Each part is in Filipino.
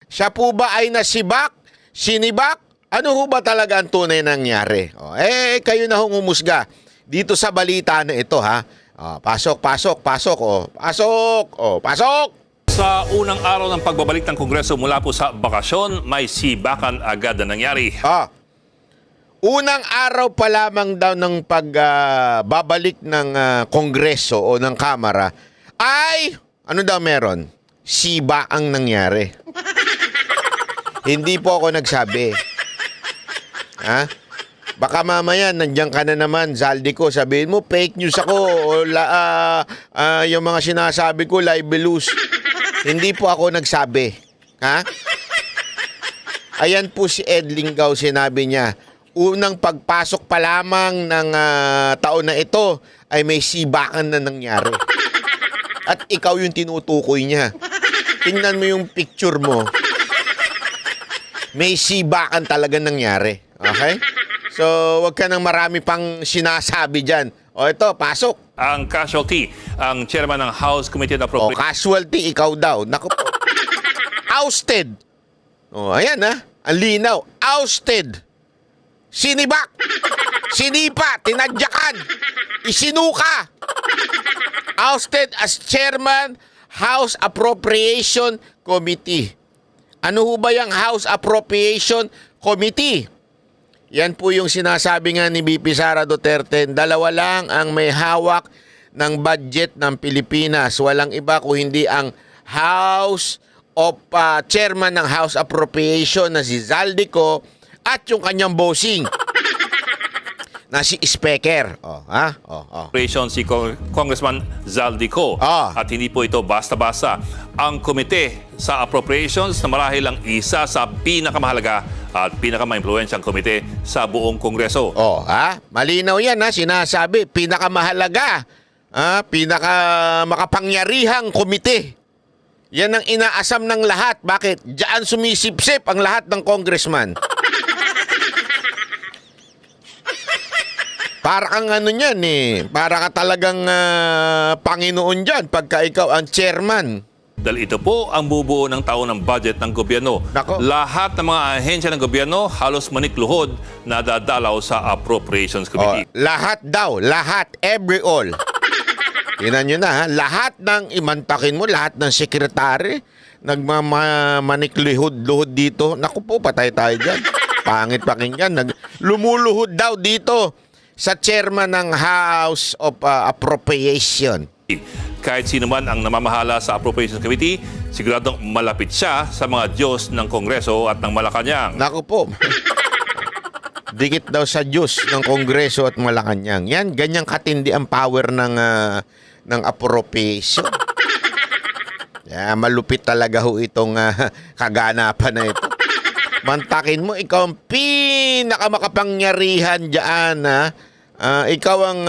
Siya po ba ay nasibak? Sinibak? Ano ho ba talaga ang tunay nangyari? Kayo na hong umusga dito sa balita na ito, ha? Pasok. Sa unang araw ng pagbabalik ng Kongreso mula po sa bakasyon, may sibakan agad na nangyari. Unang araw pa lamang daw ng pagbabalik ng Kongreso o ng Kamara ay, ano daw meron? Siba ang nangyari. Hindi po ako nagsabi. Ha? Baka mamaya, nandiyan ka na naman, Zaldico, sabihin mo, fake news ako o yung mga sinasabi ko, libelous. Hindi po ako nagsabi. Ha? Ayan po si Ed Lingaw, sinabi niya, unang pagpasok pa lamang ng taon na ito ay may sibakan na nangyari. At ikaw yung tinutukoy niya. Tingnan mo yung picture mo. May sibakan talaga nangyari. Okay? So, wag ka nang marami pang sinasabi dyan. Ito, pasok. Ang casualty, ang chairman ng House Committee on Appropriations. Casualty, ikaw daw. Naku po. Ousted. Ayan ha. Ang linaw. Ousted. Sinibak. Sinipa. Tinadyakan. Isinuka. Ousted as chairman, House Appropriation Committee. Ano ho ba yung House Appropriation Committee? Yan po yung sinasabi nga ni VP Sara Duterte. Dalawa lang ang may hawak ng budget ng Pilipinas. Walang iba kung hindi ang Chairman ng House Appropriation na si Zaldico at yung kanyang bossing na si Speaker. Appropriations si Congressman Zaldico. At hindi po ito basta-basta. Ang komite sa appropriations na marahil ang isa sa pinakamahalaga at pinakama-impluwensyang komite sa buong Kongreso. Malinaw yan, ha? Sinasabi, pinakamahalaga, pinakamakapangyarihang komite. Yan ang inaasam ng lahat. Bakit? Diyan sumisipsip ang lahat ng congressman. Para kang ano niyan para ka talagang Panginoon dyan pagka ikaw ang chairman. Dahil ito po ang bubuo ng taon ng budget ng gobyerno. Nako. Lahat ng mga ahensya ng gobyerno halos manikluhod na dadalaw sa Appropriations Committee. Lahat daw, lahat, all. Tingnan nyo na, ha? Lahat ng imantakin mo, lahat ng sekretary, nagmamanikluhod-luhod dito. Naku po, patay tayo dyan. Pangit pakinggan. Lumuluhod daw dito sa chairman ng House of Appropriation. Kahit sino man ang namamahala sa Appropriations Committee, siguradong malapit siya sa mga Diyos ng Kongreso at ng Malacanang. Naku po. Dikit daw sa Diyos ng Kongreso at Malacanang. Yan, ganyang katindi ang power ng appropriation. Malupit talaga ho itong kaganapan na ito. Mantakin mo, ikaw ang pinakamakapangyarihan dyan, ikaw ang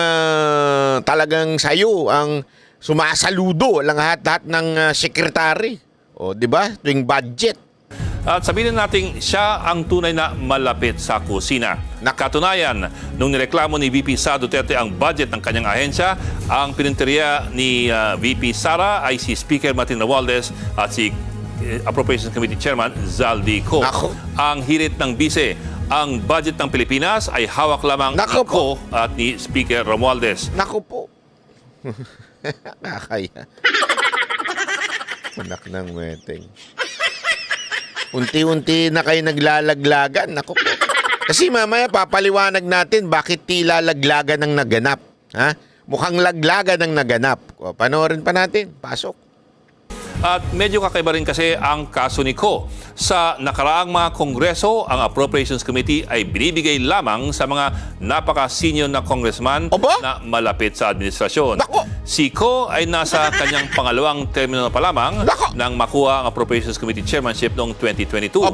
talagang sayo ang sumasaludo lang lahat ng sekretary. Di ba? Tuwing budget. At sabihin natin, siya ang tunay na malapit sa kusina. Nakatunayan, nung nireklamo ni VP Sara Duterte ang budget ng kanyang ahensya, ang pininteriya ni VP Sara ay si Speaker Martin Romualdez at si Appropriations Committee Chairman Zaldico. Ang hirit ng bise, ang budget ng Pilipinas ay hawak lamang ako at ni Speaker Romualdez. Naku po. Nakakaya. Anak ng weteng. Unti-unti na kayo naglalaglagan. Naku po. Kasi mamaya papaliwanag natin bakit tila laglagan ng naganap. Mukhang laglagan ng naganap. Panoorin pa natin. Pasok. At medyo kakaiba rin kasi ang kaso ni Ko. Sa nakaraang mga kongreso, ang Appropriations Committee ay binibigay lamang sa mga napaka-senior na congressman na malapit sa administrasyon. Si Ko ay nasa kanyang pangalawang termino pa lamang nang makuha ang Appropriations Committee Chairmanship noong 2022.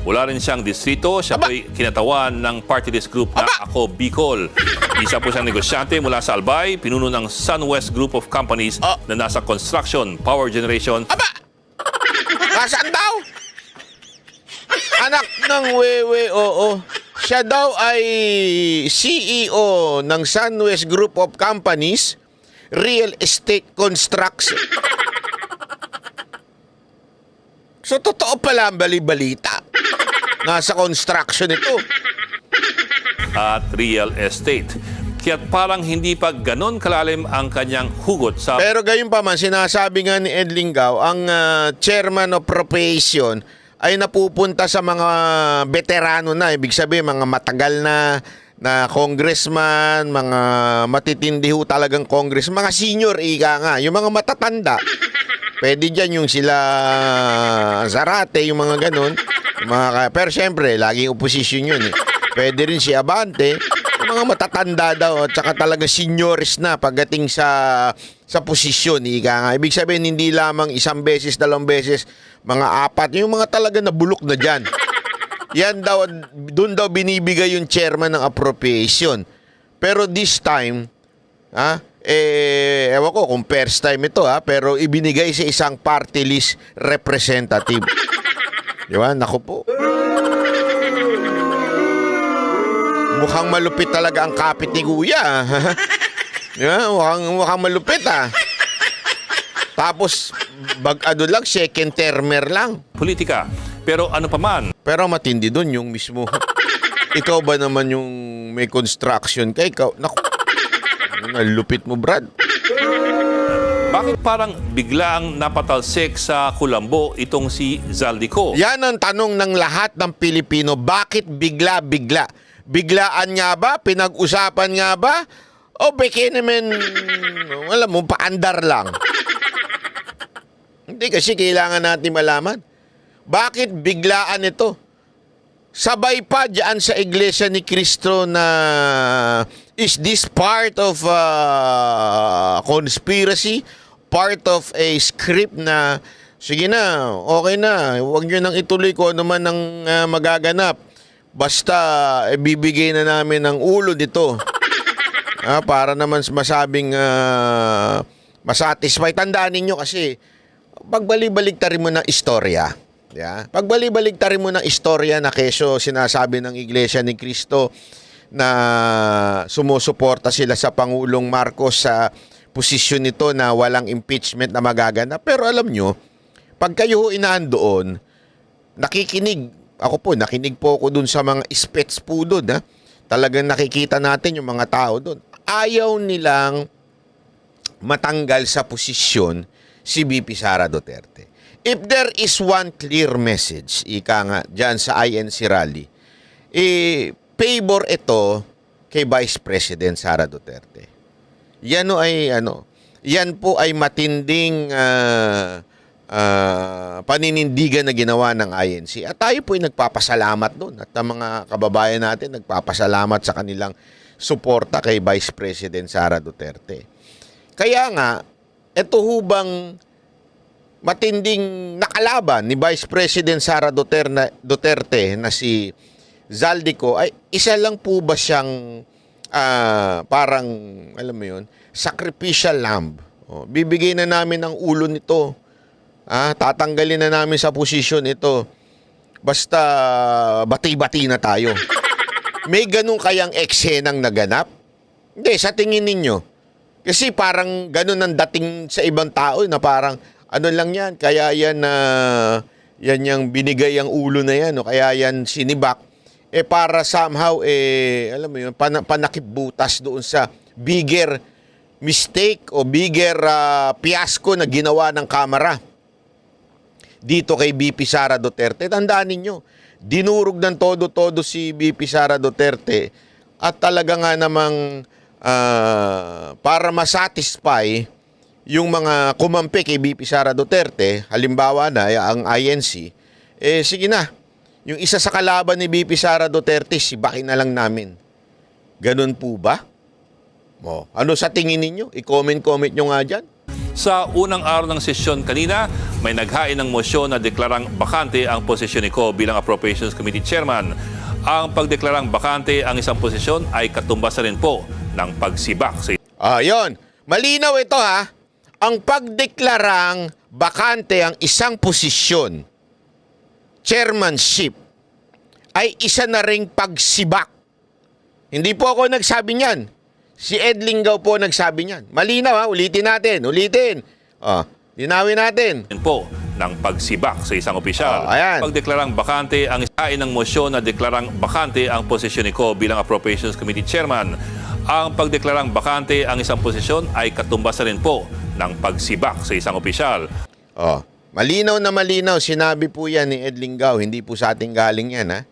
Wala rin siyang distrito. Siya po'y kinatawan ng party list group na Ako Bicol. Isa po siyang negosyante mula sa Albay, pinuno ng SunWest Group of Companies na nasa construction, power generation. Nasaan daw? Anak ng wewe, oo. Siya daw ay CEO ng SunWest Group of Companies, Real Estate Construction. So, totoo pala ang bali-balita. Nasa construction ito. At real estate. Kaya't parang hindi pa ganon kalalim ang kanyang hugot sa... Pero gayon pa man, sinasabi nga ni Ed Lingao, ang chairman of appropriation ay napupunta sa mga veterano na. Ibig sabihin, mga matagal na congressman, mga matitindi ho talagang congress, mga senior, ika nga, yung mga matatanda. Pwede dyan yung sila Zarate, yung mga ganun. Pero syempre, laging opposition yun eh. Pwede rin si Abante. Mga matatanda daw at saka talaga seniors na pagdating sa posisyon, ika nga. Ibig sabihin, hindi lamang isang beses, dalawang beses, mga apat, yung mga talaga nabulok na dyan. Yan daw, doon daw binibigay yung chairman ng appropriation. Pero this time, ewan ko kung first time ito, pero ibinigay sa isang party list representative. Di ba? Naku po. Mukhang malupit talaga ang kapit ni Kuya. Yeah, mukhang malupit Tapos, lang, second termer lang. Politika. Pero ano pa man. Pero matindi doon yung mismo. Ikaw ba naman yung may construction? Kaya ikaw, naku, lupit mo, Brad. Bakit parang biglang napatalsik sa kulambo itong si Zaldico? Yan ang tanong ng lahat ng Pilipino. Bakit bigla-bigla? Biglaan nga ba? Pinag-usapan nga ba? O beke naman, alam mo, paandar lang. Hindi kasi kailangan natin malaman. Bakit biglaan ito? Sabay pa dyan sa Iglesia ni Cristo na is this part of conspiracy? Part of a script na sige na, okay na, huwag nyo nang ituloy ko ano man ang magaganap. Basta bibigay na namin ng ulo dito. Para naman masabing masatisfy. Tandaan ninyo kasi pagbali-baligtarin mo ng istorya. Yeah? Pagbali-baligtarin mo ng istorya na keso sinasabi ng Iglesia ni Cristo na sumusuporta sila sa Pangulong Marcos sa posisyon nito na walang impeachment na magaganap. Pero alam nyo, pag kayo inaan doon, nakikinig. Ako po, nakinig po ako dun sa mga spets po dun. Talagang nakikita natin yung mga tao dun. Ayaw nilang matanggal sa posisyon si VP Sara Duterte. If there is one clear message, ika nga, dyan sa INC rally, favor ito kay Vice President Sara Duterte. Yan po ay matinding paninindigan na ginawa ng INC. At tayo po ay nagpapasalamat doon. At ang mga kababayan natin nagpapasalamat sa kanilang suporta kay Vice President Sara Duterte. Kaya nga, ito hubang matinding nakalaban ni Vice President Sara Duterte na si Zaldico, ay isa lang po ba siyang parang, alam mo yun, sacrificial lamb? Bibigay na namin ang ulo nito. Tatanggalin na namin sa posisyon ito. Basta bati-bati na tayo. May ganun kayang eksenang naganap? Hindi, sa tingin ninyo. Kasi parang ganun ang dating sa ibang tao na parang ano lang yan, kaya yan yan yung binigay ang ulo na yan, o kaya yan sinibak. Para somehow, alam mo yun, panakipbutas doon sa bigger mistake o bigger fiasco na ginawa ng Kamara dito kay VP Sara Duterte. Tandaan ninyo, dinurog ng todo-todo si VP Sara Duterte at talaga nga namang para masatisfy yung mga kumampi kay VP Sara Duterte, halimbawa na ang INC, sige na, yung isa sa kalaban ni VP Sara Duterte, sibakin na lang namin. Ganun po ba? Ano sa tingin ninyo? I-comment nyo nga dyan. Sa unang araw ng sesyon kanina, may naghain ng mosyon na deklarang bakante ang posisyon ni Ko bilang Appropriations Committee Chairman. Ang pagdeklarang bakante ang isang posisyon ay katumbasan rin po ng pagsibak. Yun. Malinaw ito Ang pagdeklarang bakante ang isang posisyon, chairmanship, ay isa na ring pagsibak. Hindi po ako nagsabi niyan. Si Ed Lingao po nagsabi niyan. Malinaw ulitin natin. Linawin natin. Po ng pagsibak sa isang opisyal. Ayan. Pagdeklarang bakante ang isain ng mosyon na deklarang bakante ang posisyon ni Ko bilang Appropriations Committee Chairman. Ang pagdeklarang bakante ang isang posisyon ay katumbas na rin po ng pagsibak sa isang opisyal. Malinaw na malinaw, sinabi po yan ni Ed Lingao, hindi po sa ating galing yan, ha?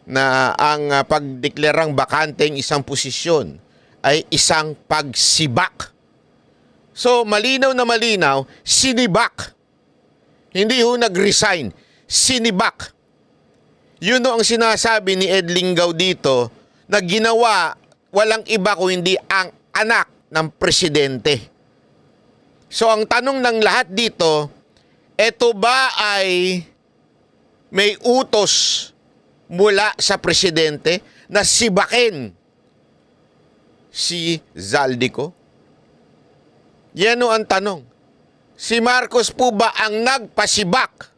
Na ang pagdeklarang bakante ang isang posisyon ay isang pagsibak. So, malinaw na malinaw, sinibak. Hindi ho nag-resign, sinibak. Yun ang sinasabi ni Ed Lingao dito na ginawa walang iba kung hindi ang anak ng presidente. So, ang tanong ng lahat dito, eto ba ay may utos mula sa presidente na sibakin si Zaldico? Yan o ang tanong. Si Marcos po ba ang nagpasibak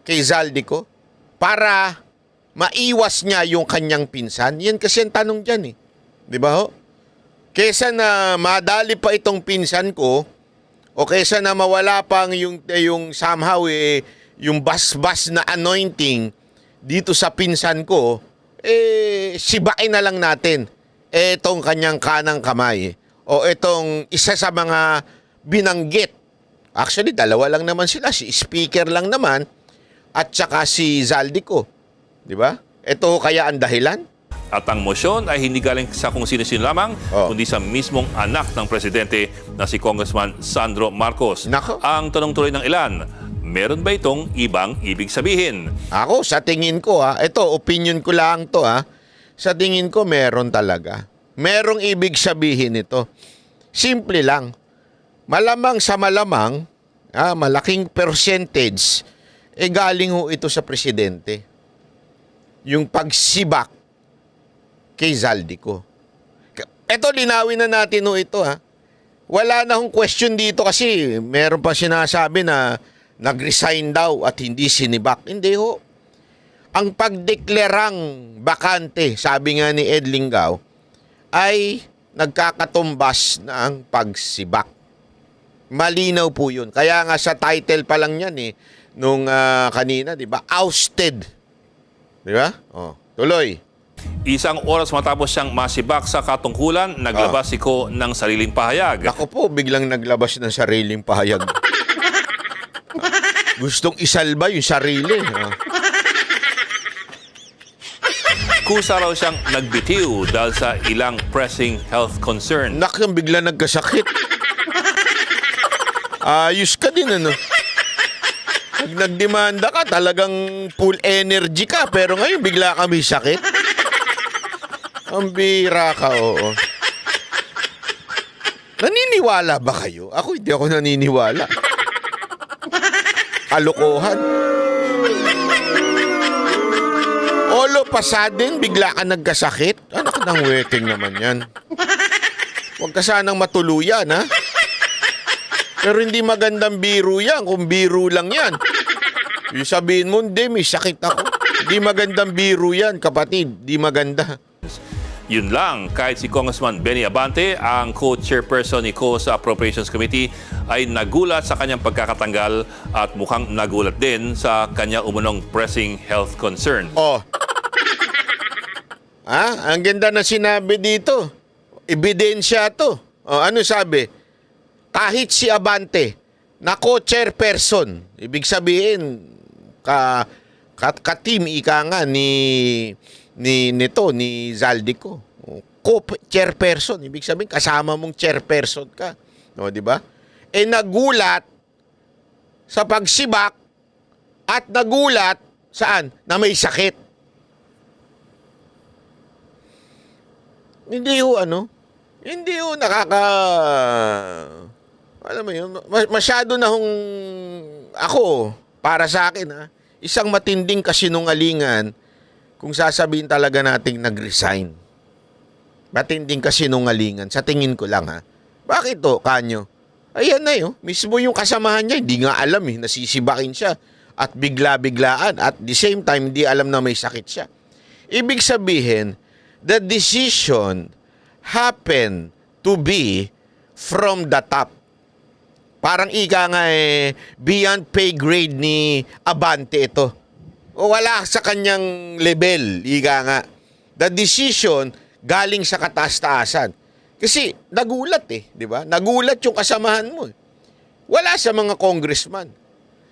kay Zaldico para maiwas niya yung kanyang pinsan? Yan kasi ang tanong dyan eh. Di ba ho? Kesa na madali pa itong pinsan ko, o kesa na mawala pang yung somehow yung bas-bas na anointing dito sa pinsan ko, sibain na lang natin etong kanyang kanang kamay o etong isa sa mga binanggit. Actually, dalawa lang naman sila. Si speaker lang naman at saka si Zaldico. Di ba? Ito kaya ang dahilan? At ang mosyon ay hindi galing sa kung sino-sino lamang, kundi sa mismong anak ng presidente na si Congressman Sandro Marcos. Nako. Ang tanong tuloy ng ilan, meron ba itong ibang ibig sabihin? Ako, sa tingin ko ito, opinion ko lang to sa tingin ko meron talaga. Merong ibig sabihin ito. Simple lang. Malamang sa malamang, malaking percentage, galing ho ito sa presidente. Yung pagsibak kay Zaldico. Ito, linawin na natin ho ito Wala na hong question dito kasi meron pa sinasabi na nag-resign daw at hindi sinibak. Hindi ho. Ang pagdeklarang bakante, sabi nga ni Ed Lingao, ay nagkakatumbas ng pagsibak. Malinaw po yun. Kaya nga sa title pa lang yan nung kanina, di ba? Ousted. Di ba? Tuloy. Isang oras matapos siyang masibak sa katungkulan, naglabas si Ko ng sariling pahayag. Ako po, biglang naglabas ng sariling pahayag. Gustong isalba yung sarili. Kusa raw siyang nagbitiw dahil sa ilang pressing health concern. Nakang bigla nagkasakit. Ayos ka din, Pag nagdemanda ka, talagang full energy ka. Pero ngayon, bigla kami sakit. Ang bira ka, oo. Naniniwala ba kayo? Ako, hindi ako naniniwala. Kalokohan. All of a sudden, bigla ka nagkasakit? Anak ng weteng naman yan. Huwag ka sanang matuluyan, Pero hindi magandang biro yan kung biro lang yan. Yung sabihin mo, hindi, may sakit ako. Hindi magandang biro yan, kapatid. Hindi maganda. Yun lang, kahit si Congressman Benny Abante, ang co-chairperson ni Ko sa Appropriations Committee, ay nagulat sa kanyang pagkakatanggal at mukhang nagulat din sa kanya umunong pressing health concern. Ang ganda na sinabi dito. Ebidensya to. Ano sabi? Kahit si Abante na co-chairperson, ibig sabihin ka-team ika nga ni Zaldico. Co-chairperson, ibig sabihin kasama mong chairperson ka. No, di ba? Nagulat sa pagsibak at nagulat saan? Na may sakit. Hindi ho alam mo yun, masyado na hong ako, para sa akin isang matinding kasinungalingan kung sasabihin talaga nating nag-resign. Matinding kasinungalingan, sa tingin ko lang Bakit to, Kanyo? Ayan na yun, mismo yung kasamahan niya, hindi nga alam nasisibakin siya at bigla-biglaan at the same time hindi alam na may sakit siya. Ibig sabihin, the decision happened to be from the top. Parang ika nga beyond pay grade ni Abante ito. O wala sa kanyang level, ika nga. The decision galing sa kataas-taasan. Kasi nagulat di ba? Nagulat yung kasamahan mo. Wala sa mga congressman.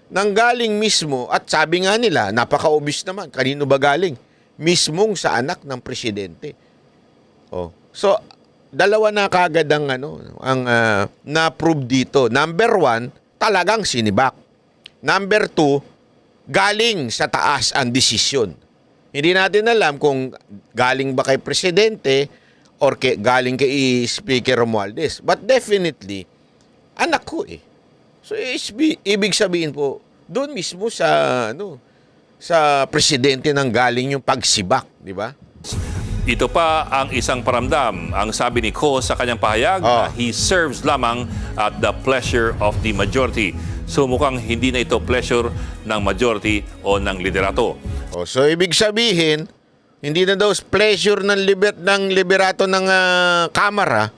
Nanggaling mismo, at sabi nga nila, napaka-obvious naman. Kanino ba galing? Mismong sa anak ng presidente. Oh. So, dalawa na kagad ang na-prove dito. Number 1, talagang sinibak. Number 2, galing sa taas ang desisyon. Hindi natin alam kung galing ba kay presidente or galing kay Speaker Romualdez. But definitely, anak ko So, ibig sabihin po, doon mismo sa presidente nang galing yung pagsibak, di ba? Ito pa ang isang paramdam. Ang sabi ni Ko sa kanyang pahayag na he serves lamang at the pleasure of the majority. So mukhang hindi na ito pleasure ng majority o ng liderato. So ibig sabihin, hindi na daw pleasure ng liberato ng Kamara.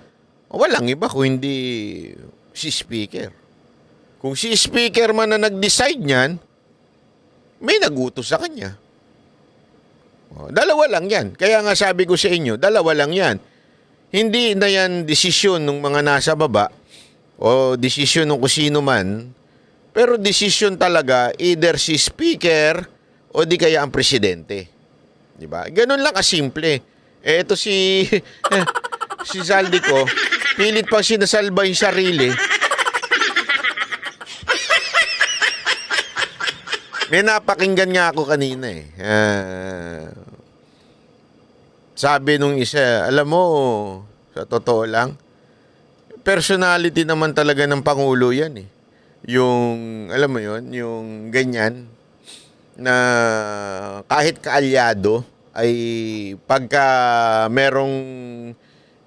Walang iba kung hindi si Speaker. Kung si Speaker man na nag-decide niyan, may nagutos sa kanya. Dalawa lang yan. Kaya nga sabi ko sa inyo, dalawa lang yan. Hindi na yan desisyon ng mga nasa baba o desisyon ng kusino man, pero desisyon talaga either si Speaker o di kaya ang presidente. Diba? Ganun lang kasimple. Ito si Zaldico, pilit pang sinasalba yung sarili. May napakinggan nga ako kanina sabi nung isa, alam mo, sa totoo lang, personality naman talaga ng Pangulo yan Yung, alam mo yon, yung ganyan, na kahit kaalyado, ay pagka merong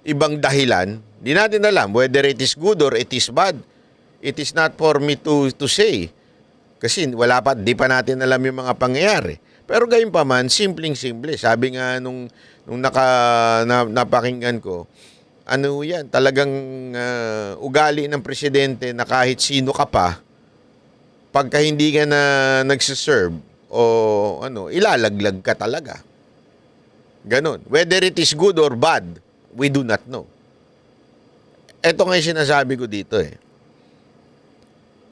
ibang dahilan, di natin alam whether it is good or it is bad. It is not for me to say. Kasi di pa natin alam yung mga pangyayari. Pero gayon pa man, simpleng-simple. Sabi nga nung napakinggan ko, yan, talagang ugali ng presidente na kahit sino ka pa, pagka hindi ka na nagsiserve o ilalaglag ka talaga. Ganon. Whether it is good or bad, we do not know. Ito nga yung sinasabi ko dito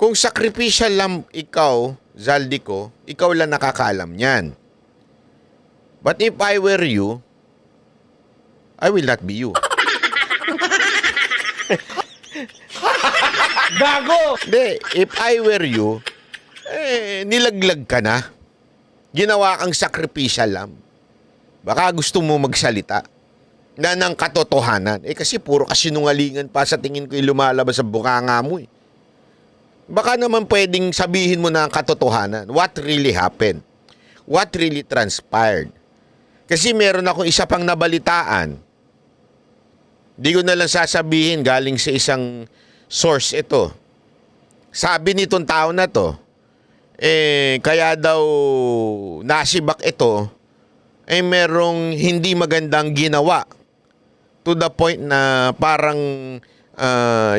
Kung sacrificial lang ikaw, Zaldico, ikaw lang nakakaalam niyan. But if I were you, I will not be you. Gago! Hindi, if I were you, nilaglag ka na. Ginawa kang sacrificial lang. Baka gusto mo magsalita na ng katotohanan. Kasi puro kasinungalingan pa sa tingin ko yung lumalabas sa bunganga mo Baka naman pwedeng sabihin mo na ang katotohanan. What really happened? What really transpired? Kasi meron akong isa pang nabalitaan. Di ko na lang sasabihin galing sa isang source ito. Sabi nitong tao na to, kaya daw nasibak ito, merong hindi magandang ginawa. To the point na parang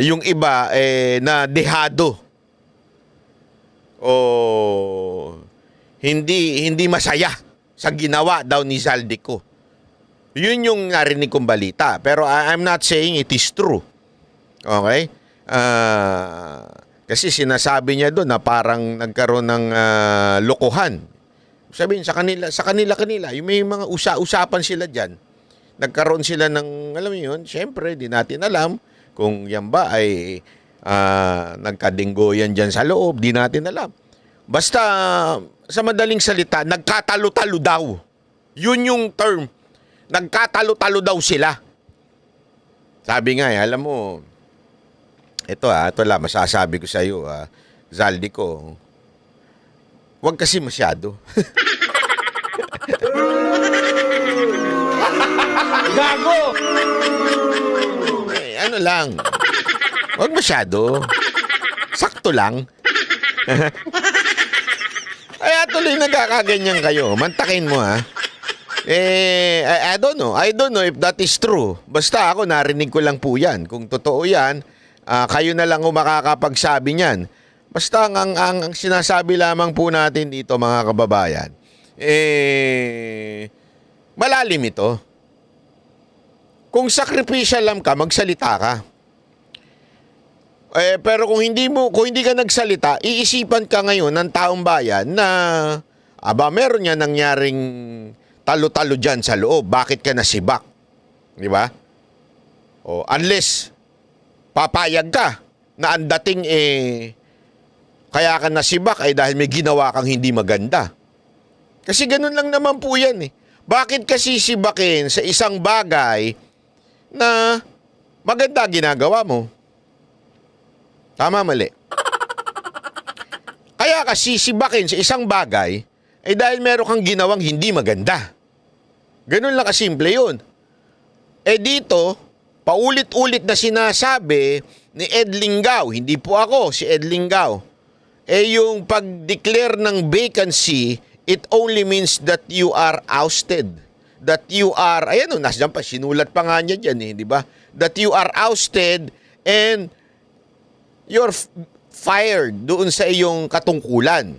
yung iba na dehado. O hindi masaya sa ginawa daw ni Zaldico. Yun yung narinig kong balita. Pero I'm not saying it is true. Okay? Kasi sinasabi niya doon na parang nagkaroon ng lokohan. Sabihin sa kanila, yung may mga usapan sila dyan. Nagkaroon sila ng, alam mo yun, syempre, di natin alam kung yan ba ay nagkadinggoyan dyan sa loob, di natin alam. Basta, sa madaling salita, nagkatalo-talo daw. Yun yung term. Nagkatalo-talo daw sila. Sabi nga alam mo, ito lang, masasabi ko sa iyo, Zaldico, huwag kasi masyado. Gago! Ano lang, huwag masyado. Sakto lang. Kaya tuloy nagkakaganyan kayo. Mantakin mo I don't know if that is true. Basta ako narinig ko lang po yan. Kung totoo yan, Kayo na lang ang makakapagsabi niyan. Basta ang sinasabi lamang po natin dito mga kababayan, malalim ito. Kung sacrificial lang ka, magsalita ka. Pero kung hindi ka nagsalita, iisipan ka ngayon ng taong bayan na meron niya nangyaring talo-talo dyan sa loob. Bakit ka nasibak? Di ba? Unless papayag ka na ang dating kaya ka nasibak ay dahil may ginawa kang hindi maganda. Kasi ganun lang naman po yan eh. Bakit ka sisibakin sa isang bagay na maganda ginagawa mo? Tama, mali. Kaya ka sisibakin sa isang bagay ay dahil meron kang ginawang hindi maganda. Ganun lang kasimple yun. Dito, paulit-ulit na sinasabi ni Ed Lingao, hindi po ako, si Ed Lingao, yung pag-declare ng vacancy, it only means that you are ousted. That you are, ayan o, nasaan pa, sinulat pa nga niya dyan di ba? That you are ousted and you're fired doon sa iyong katungkulan.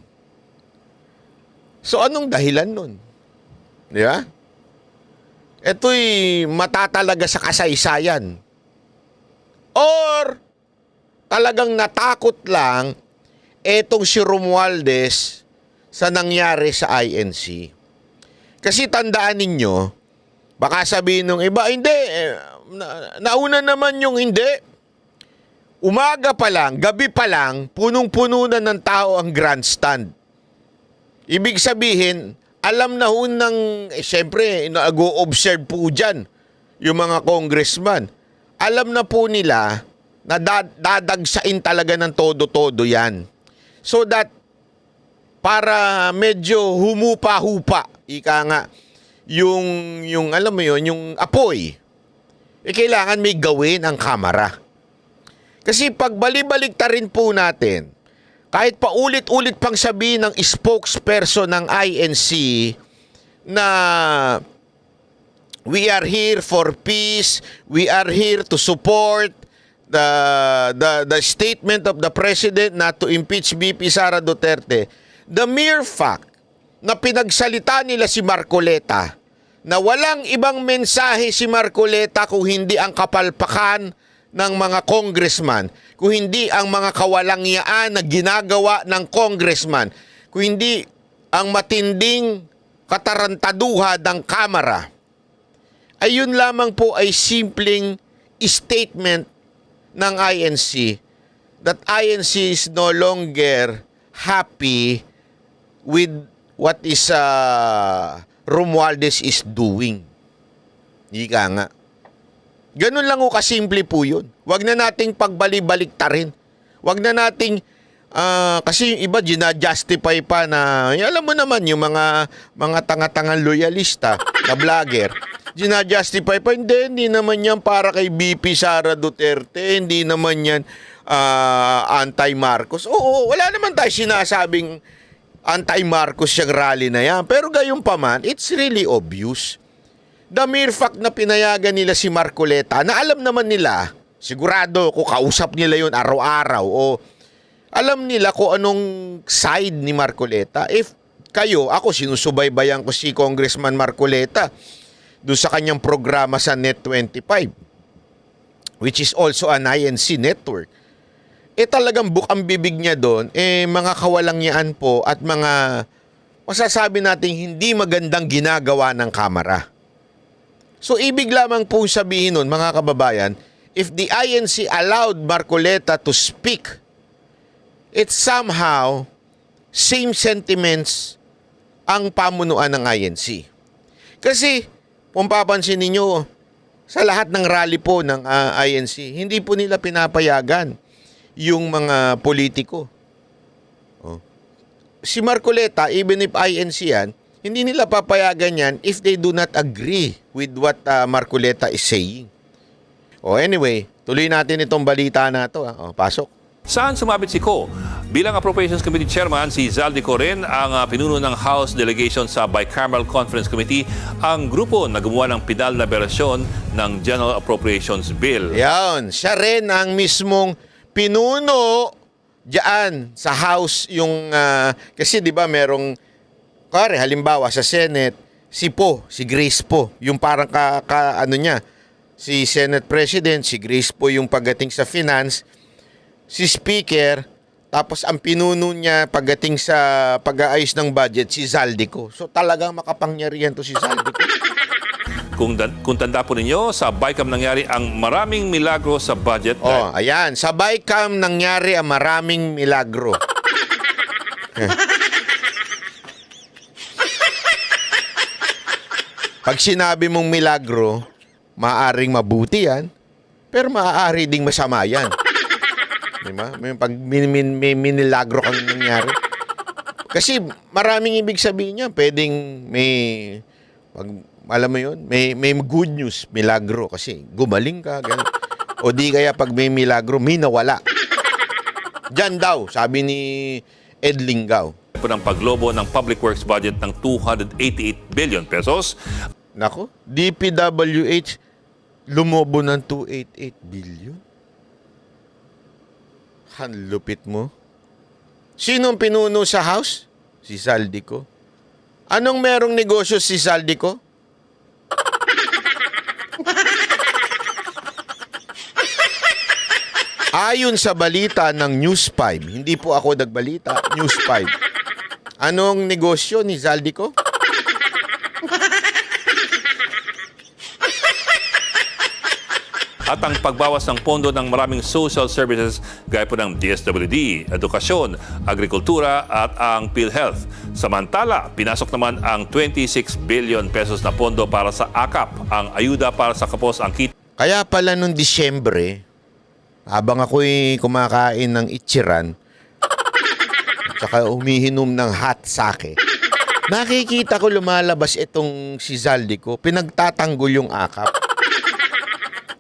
So anong dahilan nun? Di ba? Ito'y matatalaga sa kasaysayan. Or talagang natakot lang etong si Romualdez sa nangyari sa INC. Kasi tandaan ninyo, baka sabihin nung iba, hindi, nauna naman yung hindi. Umaga pa lang, gabi pa lang, punong-puno na ng tao ang grandstand. Ibig sabihin, alam na ho ng, siyempre, nag-o-observe po dyan yung mga congressman. Alam na po nila na dadagsain talaga ng todo-todo yan. So that, para medyo humupa-hupa, ika nga, yung alam mo yun, yung apoy, kailangan may gawin ang kamera. Kasi pag balik-rin po natin, kahit paulit-ulit pang sabihin ng spokesperson ng INC na we are here for peace, we are here to support the statement of the President not to impeach VP Sara Duterte, the mere fact na pinagsalita nila si Marcoleta na walang ibang mensahe si Marcoleta kung hindi ang kapalpakan ng mga congressman, kung hindi ang mga kawalangyaan na ginagawa ng congressman, kung hindi ang matinding katarantaduha ng Kamara, ayun lamang po ay simpleng statement ng INC that INC is no longer happy with what is Romualdez is doing. Ika nga. Ganun lang o kasimple po yun. Huwag na nating pagbalik-baliktarin. Huwag na nating, kasi yung iba ginajustify pa na, alam mo naman yung mga tanga-tangang loyalista na vlogger, ginajustify pa, hindi naman yan para kay BP Sara Duterte, hindi naman yan anti-Marcos. Oo, wala naman tayo sinasabing anti-Marcos yung rally na yan. Pero gayon pa man, it's really obvious. The mere fact na pinayagan nila si Marcoleta, na alam naman nila, sigurado kung kausap nila yun araw-araw o alam nila kung anong side ni Marcoleta. If ako, sinusubaybayan ko si Congressman Marcoleta doon sa kanyang programa sa Net25, which is also an INC network. Talagang bukang bibig niya doon, mga kawalangyaan po at mga masasabi nating hindi magandang ginagawa ng Kamara. So, ibig lamang po sabihin nun, mga kababayan, if the INC allowed Marcoleta to speak, it's somehow same sentiments ang pamunuan ng INC. Kasi, kung papansin ninyo, sa lahat ng rally po ng INC, hindi po nila pinapayagan yung mga politiko. Si Marcoleta, even if INC yan, hindi nila papayagan yan if they do not agree with what Marcoleta is saying. Anyway, tuloy natin itong balita na ito. Pasok. Saan sumabit si Ko? Bilang Appropriations Committee Chairman, si Zaldico rin ang pinuno ng House Delegation sa Bicameral Conference Committee, ang grupo na gumawa ng pinal na berasyon ng General Appropriations Bill. Yan, siya rin ang mismong pinuno diyan sa House yung kasi 'di ba merong halimbawa sa Senate si Grace Po, yung parang ano niya, si Senate President, si Grace Po yung pagdating sa finance, si Speaker, tapos ang pinuno niya pagdating sa pag-aayos ng budget, si Zaldico. So talagang makapangyarihan to si Zaldico. Kung tanda po ninyo, sa BICAM nangyari ang maraming milagro sa budget. Ayan. Sa BICAM nangyari ang maraming milagro. Pag sinabi mong milagro, maaaring mabuti yan, pero maaari ding masama yan. Diba? Pag may milagro kang nangyari. Kasi maraming ibig sabihin niya. Pwedeng alam mo yun, may good news, milagro. Kasi gumaling ka, ganun. O di kaya pag may milagro, may nawala. Diyan daw, sabi ni Ed Lingao. Ng paglobo ng public works budget ng 288 billion pesos. Nako, DPWH lumobo ng 288 billion? Hanlupit mo. Sino ang pinuno sa House? Si Zaldico. Anong merong negosyo si Zaldico? Ayon sa balita ng News 5, hindi po ako nagbalita, News 5. Anong negosyo ni Zaldico? At ang pagbawas ng pondo ng maraming social services gaya po ng DSWD, edukasyon, agrikultura at ang PhilHealth. Samantala, pinasok naman ang 26 billion pesos na pondo para sa AKAP, ang ayuda para sa kapos ang kit. Kaya pala nung Disyembre, habang ako'y kumakain ng ichiran, tsaka umihinom ng hot sake, nakikita ko lumalabas itong si Zaldico, pinagtatanggol yung AKAP.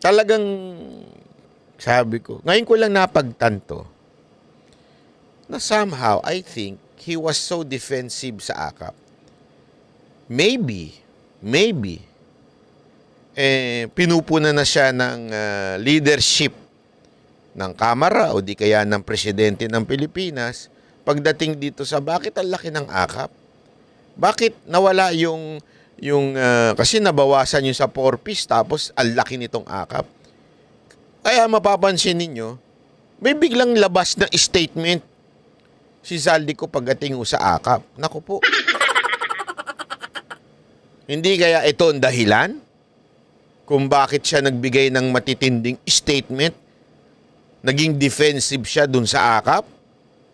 Talagang, sabi ko, ngayon ko lang napagtanto na somehow, I think, he was so defensive sa AKAP. Maybe, pinupuna na siya ng leadership ng Kamara o di kaya ng Presidente ng Pilipinas pagdating dito sa bakit ang laki ng AKAP? Bakit nawala yung kasi nabawasan yung sa 4-piece tapos ang laki nitong AKAP? Kaya mapapansin ninyo, may biglang labas na statement si Zaldico pagdating sa AKAP. Naku po. Hindi kaya ito ang dahilan kung bakit siya nagbigay ng matitinding statement? Naging defensive siya dun sa AKAP?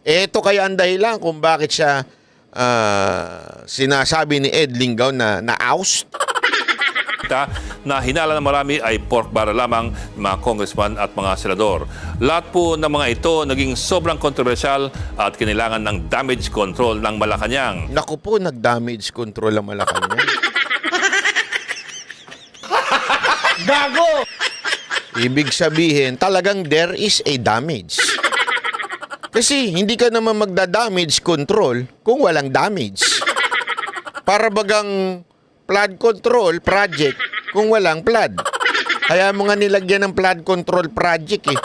Ito kaya ang dahilan kung bakit siya sinasabi ni Ed Lingao na na-oust? Na hinala ng marami ay pork barrel lamang mga congressman at mga senador. Lahat po ng mga ito naging sobrang kontrobersyal at kinailangan ng damage control ng Malacanang. Naku po, nag-damage control ang Malacanang. Gago! Ibig sabihin, talagang there is a damage. Kasi hindi ka naman magda-damage control kung walang damage. Para bagang flood control project kung walang flood. Kaya mo nga nilagyan ng flood control project eh.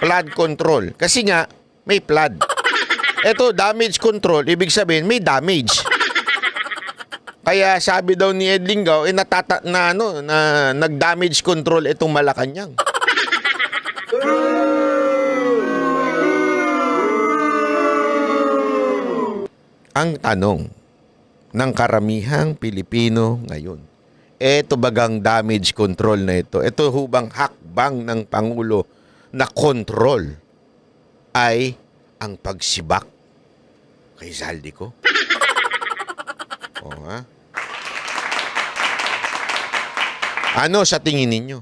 Flood control. Kasi nga, may flood. Eto, damage control, ibig sabihin may damage. Kaya sabi daw ni Ed Lingao, nag-damage control itong Malacanang. Ang tanong ng karamihang Pilipino ngayon, eto bagang damage control na ito, ito hubang hakbang ng Pangulo na control ay ang pagsibak kay Zaldico? O ha? Ano sa tingin ninyo?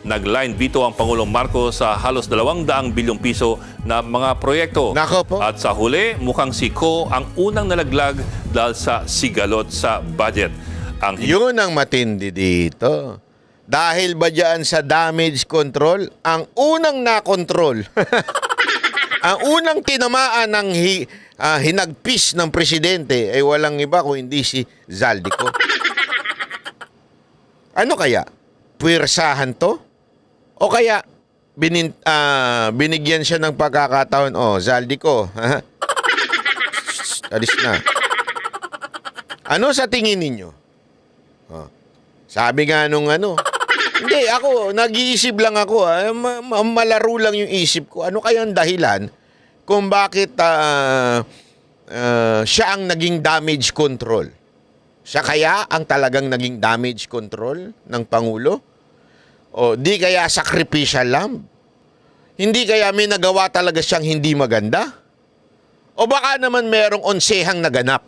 Nag-line veto ang Pangulong Marcos sa halos 200 bilyong piso na mga proyekto. Nako po. At sa huli, mukhang si Ko ang unang nalaglag dahil sa sigalot sa budget. Yun ang matindi dito. Dahil ba dyan sa damage control, ang unang na-control Ang unang tinamaan ng hinagpis ng presidente ay walang iba kung hindi si Zaldico. Ano kaya? Puwersahan to? O kaya binigyan siya ng pagkakataon, Zaldico, alis na. Ano sa tingin ninyo? Sabi nga nung hindi, ako, nag-iisip lang ako. Malaro lang yung isip ko. Ano kaya ang dahilan kung bakit siya ang naging damage control? Siya kaya ang talagang naging damage control ng Pangulo? O di kaya sacrificial lamb? Hindi kaya may nagawa talaga siyang hindi maganda? O baka naman merong onsehang naganap?